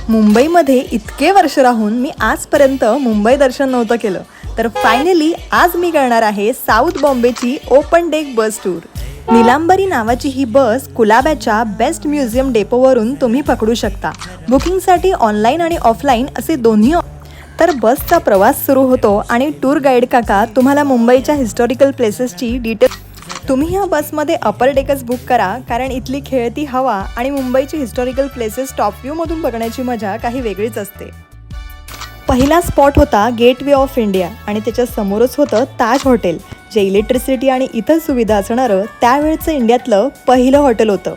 मुंबईमध्ये इतके वर्ष राहून मी आजपर्यंत मुंबई दर्शन नव्हतं केलं, तर फायनली आज मी करणार आहे साऊथ बॉम्बेची ओपन डेक बस टूर. निलांबरी नावाची ही बस कुलाब्याच्या बेस्ट म्युझियम डेपोवरून तुम्ही पकडू शकता. बुकिंगसाठी ऑनलाईन आणि ऑफलाईन असे दोन्ही. तर बसचा प्रवास सुरू होतो आणि टूर गाईड काका तुम्हाला मुंबईच्या हिस्टॉरिकल प्लेसेसची डिटेल. तुम्ही ह्या बसमध्ये अपर डेकच बुक करा, कारण इथली खेळती हवा आणि मुंबईची हिस्टॉरिकल प्लेसेस टॉप व्ह्यूमधून बघण्याची मजा काही वेगळीच असते. पहिला स्पॉट होता गेटवे ऑफ इंडिया आणि त्याच्या समोरच होतं ताज हॉटेल, जे इलेक्ट्रिसिटी आणि इतर सुविधा असणारं त्यावेळचं इंडियातलं पहिलं हॉटेल होतं.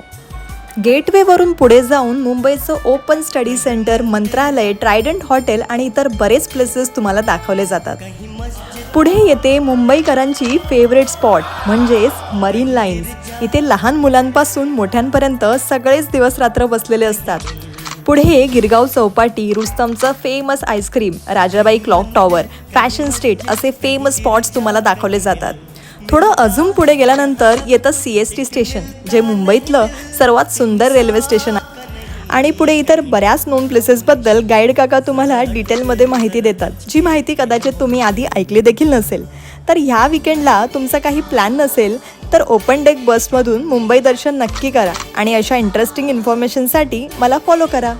गेटवेवरून पुढे जाऊन मुंबईचं ओपन स्टडी सेंटर, मंत्रालय, ट्रायडंट हॉटेल आणि इतर बरेच प्लेसेस तुम्हाला दाखवले जातात. पुढे येते मुंबईकरांची फेवरेट स्पॉट म्हणजेच मरीन लाईन्स. इथे लहान मुलांपासून मोठ्यांपर्यंत सगळेच दिवस रात्र बसलेले असतात. पुढे गिरगाव चौपाटी, रुस्तमचं famous ice cream, Rajabai clock tower, fashion street असे फेमस स्पॉट्स तुम्हाला दाखवले जातात. थोडं अजून पुढे गेल्यानंतर येतं CST स्टेशन, जे मुंबईतलं सर्वात सुंदर रेल्वे स्टेशन आहे. आणि पुढे इतर बऱ्याच नोन प्लेसेसबद्दल गाईड काका तुम्हाला डिटेलमध्ये माहिती देतात, जी माहिती कदाचित तुम्ही आधी ऐकली देखील नसेल. तर ह्या विकेंडला तुमचा काही प्लॅन नसेल तर ओपन डेक बसमधून मुंबई दर्शन नक्की करा आणि अशा इंटरेस्टिंग इन्फॉर्मेशनसाठी मला फॉलो करा.